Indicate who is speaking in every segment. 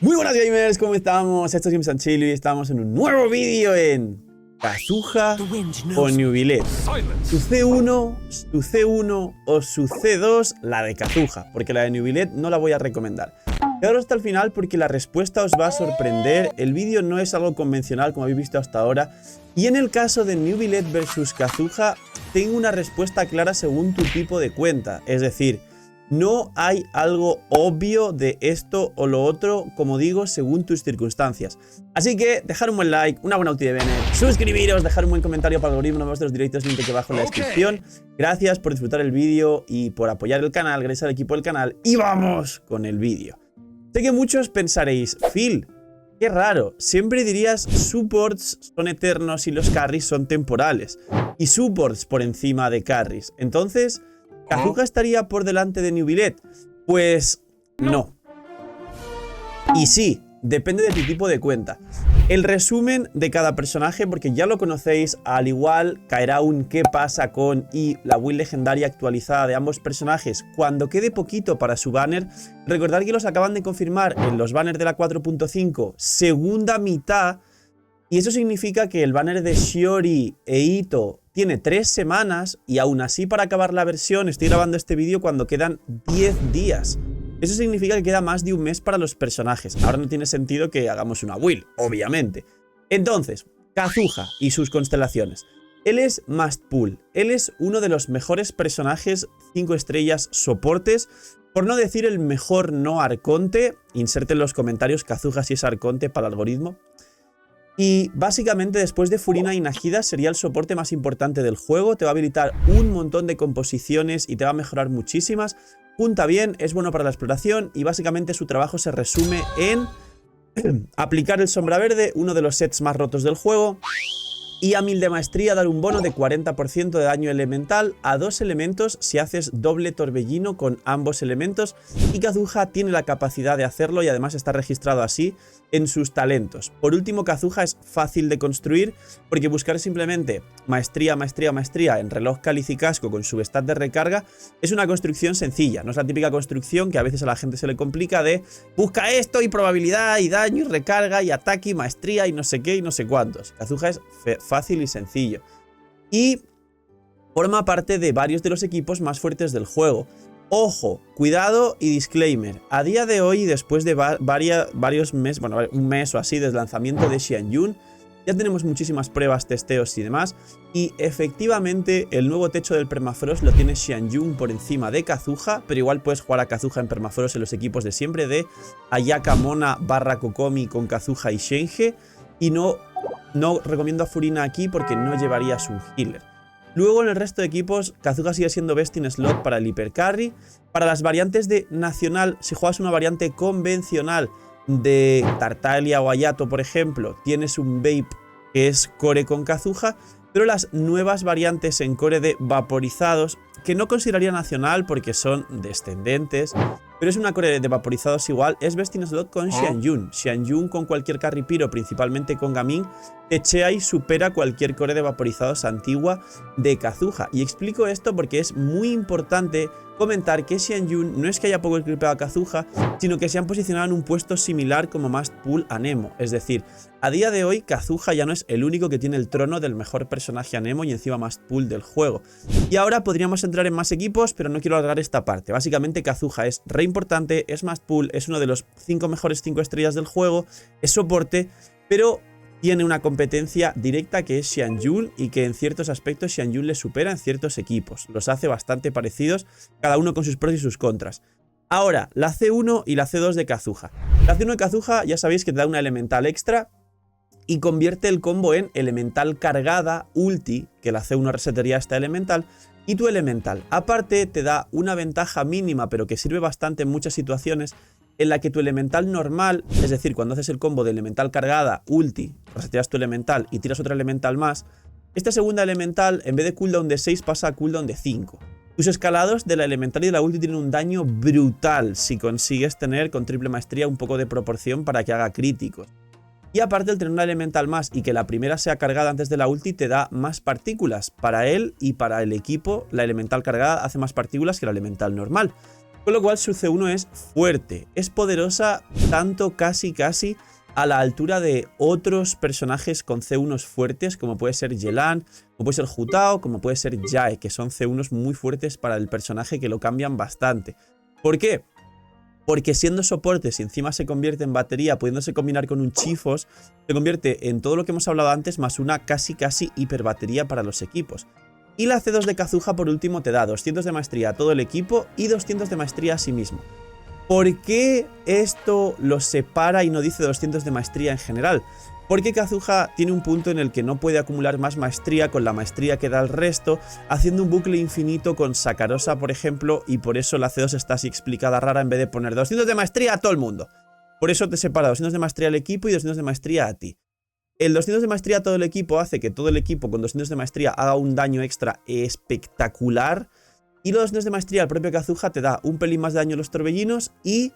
Speaker 1: Muy buenas gamers, ¿cómo estamos? Esto es GamesandChill y estamos en un nuevo vídeo en Kazuha o Neuvillette. Su C1, su C1 o su C2, la de Kazuha, porque la de Neuvillette no la voy a recomendar. Quedaros hasta el final porque la respuesta os va a sorprender. El vídeo no es algo convencional como habéis visto hasta ahora. Y en el caso de Neuvillette versus Kazuha, tengo una respuesta clara según tu tipo de cuenta. Es decir, no hay algo obvio de esto o lo otro, como digo, según tus circunstancias. Así que dejar un buen like, una buena ulti de Bene, suscribiros, dejar un buen comentario para el algoritmo de vuestros directos, link aquí abajo en la descripción. Gracias por disfrutar el vídeo y por apoyar el canal, gracias al equipo del canal. Y vamos con el vídeo. Sé que muchos pensaréis, Phil, qué raro, siempre dirías supports son eternos y los carries son temporales. Y supports por encima de carries. Entonces, ¿Kazuha estaría por delante de Neuvillette? Pues no. Y sí, depende de tu tipo de cuenta. El resumen de cada personaje, porque ya lo conocéis, al igual caerá un qué pasa con y la build legendaria actualizada de ambos personajes cuando quede poquito para su banner. Recordad que los acaban de confirmar en los banners de la 4.5 segunda mitad. Y eso significa que el banner de Shiori e Ito tiene 3 semanas y aún así para acabar la versión estoy grabando este vídeo cuando quedan 10 días. Eso significa que queda más de un mes para los personajes. Ahora no tiene sentido que hagamos una build, obviamente. Entonces, Kazuha y sus constelaciones. Él es must pull. Él es uno de los mejores personajes 5 estrellas soportes. Por no decir el mejor no arconte. Inserte en los comentarios Kazuha si es arconte para el algoritmo. Y básicamente después de Furina y Nahida sería el soporte más importante del juego. Te va a habilitar un montón de composiciones y te va a mejorar muchísimas. Junta bien, es bueno para la exploración y básicamente su trabajo se resume en aplicar el sombra verde, uno de los sets más rotos del juego. Y a 1000 de maestría dar un bono de 40% de daño elemental a 2 elementos si haces doble torbellino con ambos elementos. Y Kazuha tiene la capacidad de hacerlo y además está registrado así en sus talentos. Por último, Kazuha es fácil de construir porque buscar simplemente maestría, maestría, maestría en reloj cáliz y casco con su stat de recarga es una construcción sencilla. No es la típica construcción que a veces a la gente se le complica de busca esto y probabilidad y daño y recarga y ataque y maestría y no sé qué y no sé cuántos. Kazuha es fácil y sencillo. Y forma parte de varios de los equipos más fuertes del juego. Ojo, cuidado y disclaimer. A día de hoy, después de varios meses, bueno, un mes o así desde el lanzamiento de Xianyun, ya tenemos muchísimas pruebas, testeos y demás. Y efectivamente, el nuevo techo del Permafrost lo tiene Xianyun por encima de Kazuha, pero igual puedes jugar a Kazuha en Permafrost en los equipos de siempre de Ayaka Mona / Kokomi con Kazuha y Shenhe. Y no recomiendo a Furina aquí porque no llevarías un healer. Luego en el resto de equipos, Kazuha sigue siendo best in slot para el hipercarry. Para las variantes de nacional, si juegas una variante convencional de Tartaglia o Ayato, por ejemplo, tienes un Vape que es core con Kazuha. Pero las nuevas variantes en core de vaporizados, que no consideraría nacional porque son descendentes, pero es una core de vaporizados igual, es best in slot con Xianyun. Xianyun con cualquier carry piro, principalmente con Gaming, techea y supera cualquier core de vaporizados antigua de Kazuha. Y explico esto porque es muy importante comentar que Xianyun no es que haya poco equipado a Kazuha, sino que se han posicionado en un puesto similar como must pull a Nemo. Es decir, a día de hoy Kazuha ya no es el único que tiene el trono del mejor personaje a Nemo y encima must pull del juego. Y ahora podríamos entrar en más equipos, pero no quiero alargar esta parte. Básicamente Kazuha es re importante, es must pull, es uno de los 5 mejores 5 estrellas del juego, es soporte, pero tiene una competencia directa que es Xianyun y que en ciertos aspectos Xianyun le supera en ciertos equipos. Los hace bastante parecidos, cada uno con sus pros y sus contras. Ahora, la C1 y la C2 de Kazuha. La C1 de Kazuha ya sabéis que te da una elemental extra y convierte el combo en elemental cargada, ulti, que la C1 resetería esta elemental, y tu elemental. Aparte te da una ventaja mínima, pero que sirve bastante en muchas situaciones, en la que tu elemental normal, es decir, cuando haces el combo de elemental cargada, ulti, reseteas tu elemental y tiras otra elemental más, esta segunda elemental, en vez de cooldown de 6, pasa a cooldown de 5. Tus escalados de la elemental y de la ulti tienen un daño brutal si consigues tener con triple maestría un poco de proporción para que haga críticos. Y aparte el tener una elemental más y que la primera sea cargada antes de la ulti te da más partículas. Para él y para el equipo la elemental cargada hace más partículas que la elemental normal. Con lo cual su C1 es fuerte, es poderosa tanto casi a la altura de otros personajes con C1s fuertes, como puede ser Yelan, como puede ser Hu Tao, como puede ser Jae, que son C1s muy fuertes para el personaje, que lo cambian bastante. ¿Por qué? Porque siendo soporte, si encima se convierte en batería, pudiéndose combinar con un Chifos, se convierte en todo lo que hemos hablado antes, más una casi hiperbatería para los equipos. Y la C2 de Kazuha, por último, te da 200 de maestría a todo el equipo y 200 de maestría a sí mismo. ¿Por qué esto lo separa y no dice 200 de maestría en general? Porque Kazuha tiene un punto en el que no puede acumular más maestría con la maestría que da el resto, haciendo un bucle infinito con Sakarosa, por ejemplo, y por eso la C2 está así explicada rara en vez de poner 200 de maestría a todo el mundo. Por eso te separa 200 de maestría al equipo y 200 de maestría a ti. El 200 de maestría a todo el equipo hace que todo el equipo con 200 de maestría haga un daño extra espectacular. Y los 200 de maestría al propio Kazuha te da un pelín más de daño a los torbellinos y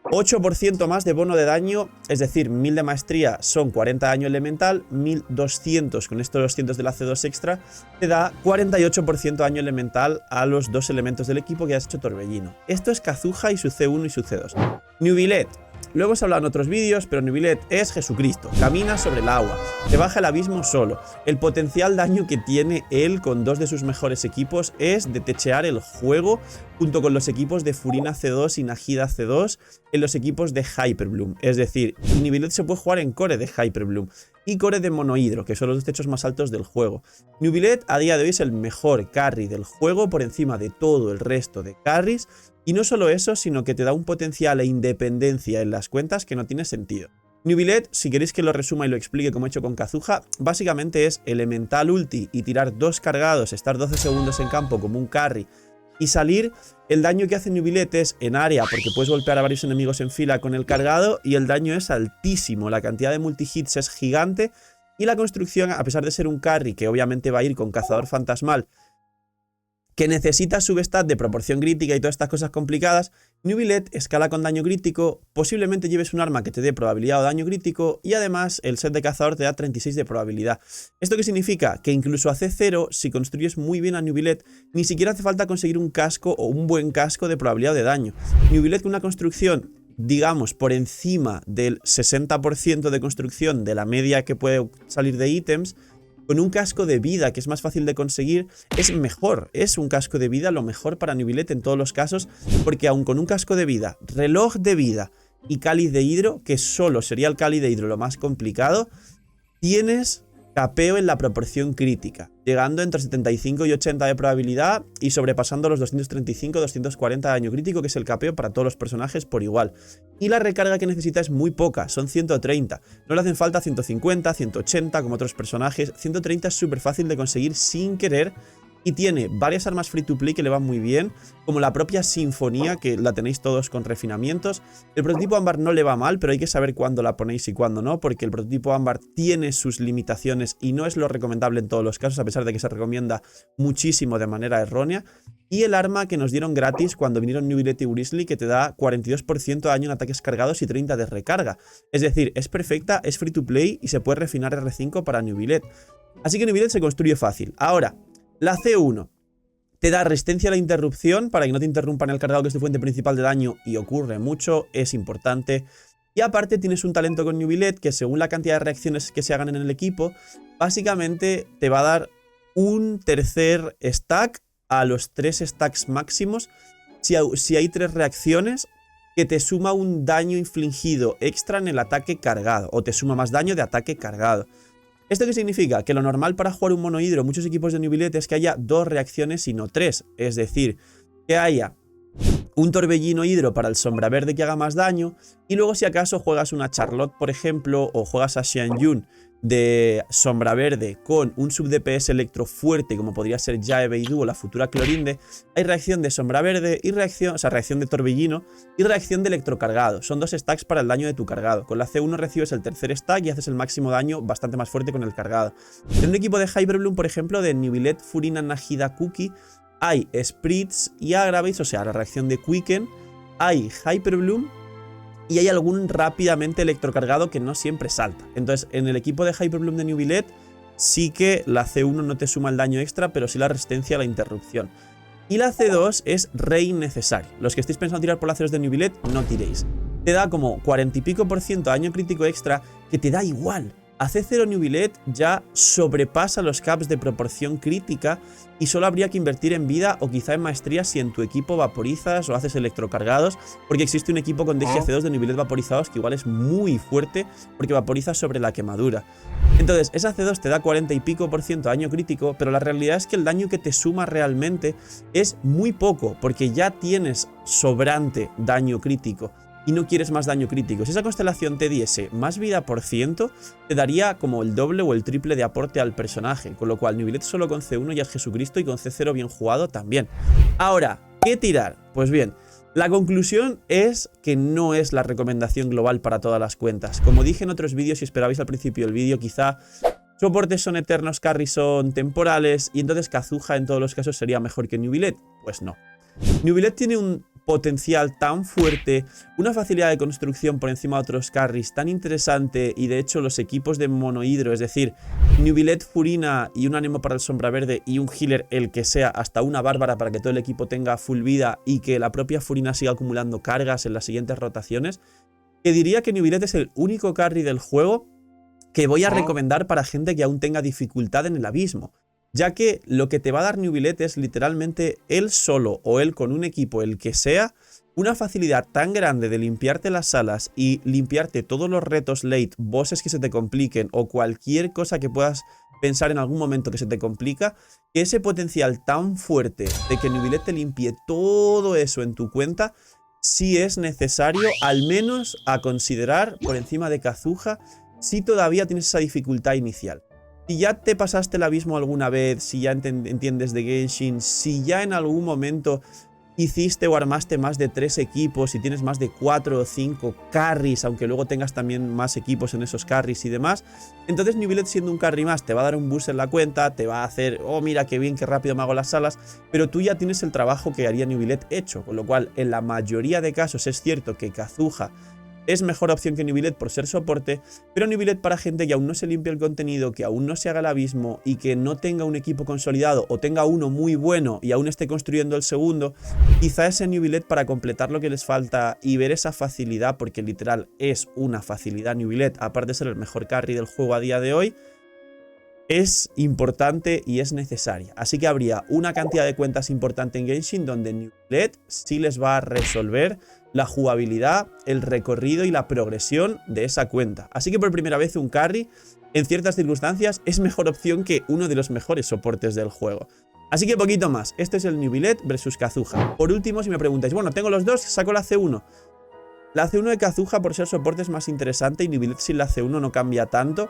Speaker 1: 8% más de bono de daño, es decir, 1000 de maestría son 40 daño elemental, 1200 con estos 200 de la C2 extra, te da 48% daño elemental a los dos elementos del equipo que has hecho torbellino. Esto es Kazuha y su C1 y su C2. Neuvillette. Lo hemos hablado en otros vídeos, pero Neuvillette es Jesucristo. Camina sobre el agua, te baja el abismo solo. El potencial daño que tiene él con dos de sus mejores equipos es de techear el juego junto con los equipos de Furina C2 y Nahida C2 en los equipos de Hyperbloom. Es decir, Neuvillette se puede jugar en core de Hyperbloom y core de Monohidro, que son los dos techos más altos del juego. Neuvillette a día de hoy es el mejor carry del juego por encima de todo el resto de carries. Y no solo eso, sino que te da un potencial e independencia en las cuentas que no tiene sentido. Neuvillette, si queréis que lo resuma y lo explique como he hecho con Kazuha, básicamente es elemental ulti y tirar 2 cargados, estar 12 segundos en campo como un carry y salir. El daño que hace Neuvillette es en área, porque puedes golpear a varios enemigos en fila con el cargado y el daño es altísimo, la cantidad de multihits es gigante y la construcción, a pesar de ser un carry que obviamente va a ir con cazador fantasmal, que necesita substat de proporción crítica y todas estas cosas complicadas, Neuvillette escala con daño crítico, posiblemente lleves un arma que te dé probabilidad o daño crítico y además el set de cazador te da 36 de probabilidad. ¿Esto qué significa? Que incluso a C0, si construyes muy bien a Neuvillette, ni siquiera hace falta conseguir un casco o un buen casco de probabilidad de daño. Neuvillette con una construcción, digamos, por encima del 60% de construcción de la media que puede salir de ítems, con un casco de vida que es más fácil de conseguir, es mejor. Es un casco de vida lo mejor para Neuvillette en todos los casos, porque aun con un casco de vida, reloj de vida y cáliz de hidro, que solo sería el cáliz de hidro lo más complicado, tienes capeo en la proporción crítica, llegando entre 75 y 80 de probabilidad y sobrepasando los 235-240 de daño crítico, que es el capeo para todos los personajes por igual. Y la recarga que necesita es muy poca, son 130. No le hacen falta 150, 180 como otros personajes. 130 es súper fácil de conseguir sin querer. Y tiene varias armas free to play que le van muy bien, como la propia Sinfonía, que la tenéis todos con refinamientos. El prototipo ámbar no le va mal, pero hay que saber cuándo la ponéis y cuándo no, porque el prototipo ámbar tiene sus limitaciones y no es lo recomendable en todos los casos, a pesar de que se recomienda muchísimo de manera errónea. Y el arma que nos dieron gratis cuando vinieron Neuvillette y Grizzly, que te da 42% de daño en ataques cargados y 30 de recarga. Es decir, es perfecta, es free to play y se puede refinar R5 para Neuvillette. Así que Neuvillette se construye fácil. Ahora, la C1 te da resistencia a la interrupción para que no te interrumpan el cargado, que es tu fuente principal de daño y ocurre mucho, es importante. Y aparte tienes un talento con Neuvillette que según la cantidad de reacciones que se hagan en el equipo, básicamente te va a dar un tercer stack a los 3 stacks máximos si hay 3 reacciones, que te suma un daño infligido extra en el ataque cargado o te suma más daño de ataque cargado. ¿Esto qué significa? Que lo normal para jugar un monohidro, muchos equipos de Neuvillette, es que haya 2 reacciones y no 3. Es decir, que haya un torbellino hidro para el sombra verde que haga más daño, y luego si acaso juegas una Charlotte, por ejemplo, o juegas a Xianyun de sombra verde con un sub DPS electro fuerte como podría ser Jae Beidou o la futura Clorinde, hay reacción de sombra verde y reacción, reacción de torbellino y reacción de electrocargado. Son 2 stacks para el daño de tu cargado. Con la C1 recibes el tercer stack y haces el máximo daño bastante más fuerte con el cargado. En un equipo de Hyperbloom, por ejemplo, de Neuvillette, Furina, Nahida, Cookie, hay Spritz y Aggravates, o sea, la reacción de Quicken, hay Hyperbloom y hay algún rápidamente electrocargado que no siempre salta. Entonces, en el equipo de Hyperbloom de Neuvillette sí que la C1 no te suma el daño extra, pero sí la resistencia a la interrupción. Y la C2 es re innecesaria. Los que estéis pensando tirar por la C2 de Neuvillette, no tiréis. Te da como 40 y pico % daño crítico extra que te da igual. A C0 Neuvillette ya sobrepasa los caps de proporción crítica y solo habría que invertir en vida o quizá en maestría si en tu equipo vaporizas o haces electrocargados, porque existe un equipo con DG C2 de Neuvillette vaporizados que igual es muy fuerte porque vaporiza sobre la quemadura. Entonces, esa C2 te da 40 y pico % daño crítico, pero la realidad es que el daño que te suma realmente es muy poco, porque ya tienes sobrante daño crítico y no quieres más daño crítico. Si esa constelación te diese más vida por ciento, te daría como el doble o el triple de aporte al personaje, con lo cual Neuvillette solo con C1 ya es Jesucristo y con C0 bien jugado también. Ahora, ¿qué tirar? Pues bien, la conclusión es que no es la recomendación global para todas las cuentas. Como dije en otros vídeos, si esperabais al principio del vídeo, quizá soportes son eternos, carries son temporales y entonces Kazuha en todos los casos sería mejor que Neuvillette. Pues no. Neuvillette tiene un potencial tan fuerte, una facilidad de construcción por encima de otros carries tan interesante y de hecho los equipos de monohidro, es decir, Neuvillette, Furina y un Anemo para el Sombra Verde y un healer el que sea, hasta una Bárbara para que todo el equipo tenga full vida y que la propia Furina siga acumulando cargas en las siguientes rotaciones, que diría que Neuvillette es el único carry del juego que voy a recomendar para gente que aún tenga dificultad en el abismo. Ya que lo que te va a dar Neuvillette es literalmente él solo o él con un equipo, el que sea, una facilidad tan grande de limpiarte las salas y limpiarte todos los retos late, bosses que se te compliquen o cualquier cosa que puedas pensar en algún momento que se te complica, que ese potencial tan fuerte de que Neuvillette te limpie todo eso en tu cuenta, sí es necesario al menos a considerar por encima de Kazuha si todavía tienes esa dificultad inicial. Si ya te pasaste el abismo alguna vez, si ya entiendes de Genshin, si ya en algún momento hiciste o armaste más de 3 equipos, si tienes más de 4 o 5 carries, aunque luego tengas también más equipos en esos carries y demás, entonces Neuvillette siendo un carry más te va a dar un boost en la cuenta, te va a hacer, oh mira qué bien, qué rápido me hago las salas, pero tú ya tienes el trabajo que haría Neuvillette hecho, con lo cual en la mayoría de casos es cierto que Kazuha es mejor opción que Neuvillette por ser soporte, pero Neuvillette para gente que aún no se limpie el contenido, que aún no se haga el abismo y que no tenga un equipo consolidado o tenga uno muy bueno y aún esté construyendo el segundo, quizá ese Neuvillette para completar lo que les falta y ver esa facilidad, porque literal es una facilidad Neuvillette, aparte de ser el mejor carry del juego a día de hoy, es importante y es necesaria. Así que habría una cantidad de cuentas importante en Genshin donde Neuvillette sí les va a resolver la jugabilidad, el recorrido y la progresión de esa cuenta. Así que por primera vez un carry, en ciertas circunstancias, es mejor opción que uno de los mejores soportes del juego. Así que poquito más. Este es el Neuvillette versus Kazuha. Por último, si me preguntáis, bueno, tengo los dos, saco la C1. La C1 de Kazuha por ser soporte es más interesante y Neuvillette sin la C1 no cambia tanto.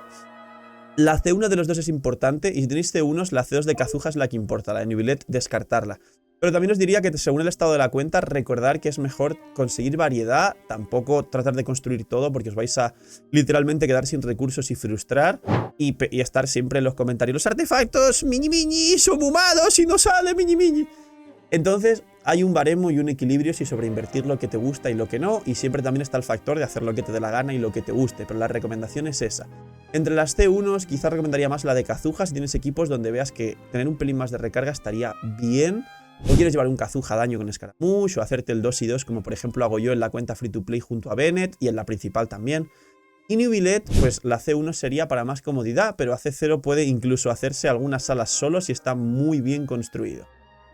Speaker 1: La C1 de los dos es importante y si tenéis C1s, la C2 de Kazuha es la que importa, la de Neuvillette descartarla. Pero también os diría que según el estado de la cuenta, recordar que es mejor conseguir variedad, tampoco tratar de construir todo porque os vais a literalmente quedar sin recursos y frustrar y estar siempre en los comentarios, los artefactos mini mini son muy malos y no sale mini mini. Entonces hay un baremo y un equilibrio si sobreinvertir lo que te gusta y lo que no, y siempre también está el factor de hacer lo que te dé la gana y lo que te guste, pero la recomendación es esa. Entre las C1s quizás recomendaría más la de Kazuha si tienes equipos donde veas que tener un pelín más de recarga estaría bien. O quieres llevar un Kazuha daño con Scaramouche o hacerte el 2 y 2 como por ejemplo hago yo en la cuenta free to play junto a Bennett y en la principal también. Y Neuvillette, pues la C1 sería para más comodidad, pero a C0 puede incluso hacerse algunas salas solo si está muy bien construido.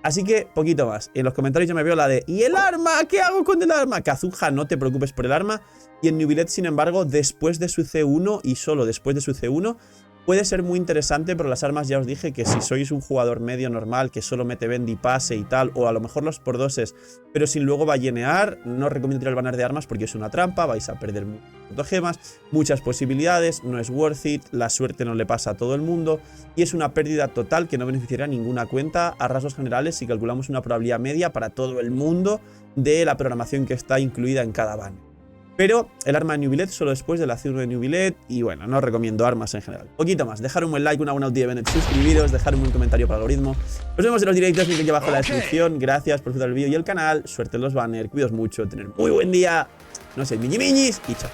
Speaker 1: Así que, poquito más. En los comentarios yo me veo la de ¿y el arma? ¿Qué hago con el arma? Kazuha, no te preocupes por el arma. Y en Neuvillette, sin embargo, después de su C1 y solo después de su C1, puede ser muy interesante, pero las armas ya os dije que si sois un jugador medio normal que solo mete bendy, pase y tal, o a lo mejor los por doses, pero sin luego ballenear, no os recomiendo tirar el banner de armas porque es una trampa, vais a perder muchas gemas, muchas posibilidades, no es worth it, la suerte no le pasa a todo el mundo y es una pérdida total que no beneficiaría a ninguna cuenta. A rasgos generales, si calculamos una probabilidad media para todo el mundo de la programación que está incluida en cada banner. Pero el arma de Neuvillette solo después de la C1 de Neuvillette. Y bueno, no os recomiendo armas en general. Poquito más. Dejar un buen like, una buena ulti de Bennett, suscribiros, dejar un buen comentario para el algoritmo. Nos vemos en los directos, link aquí abajo en la descripción. Gracias por disfrutar el vídeo y el canal. Suerte en los banners, cuidaos mucho, tener muy buen día. No sé, miñi miñis y chao.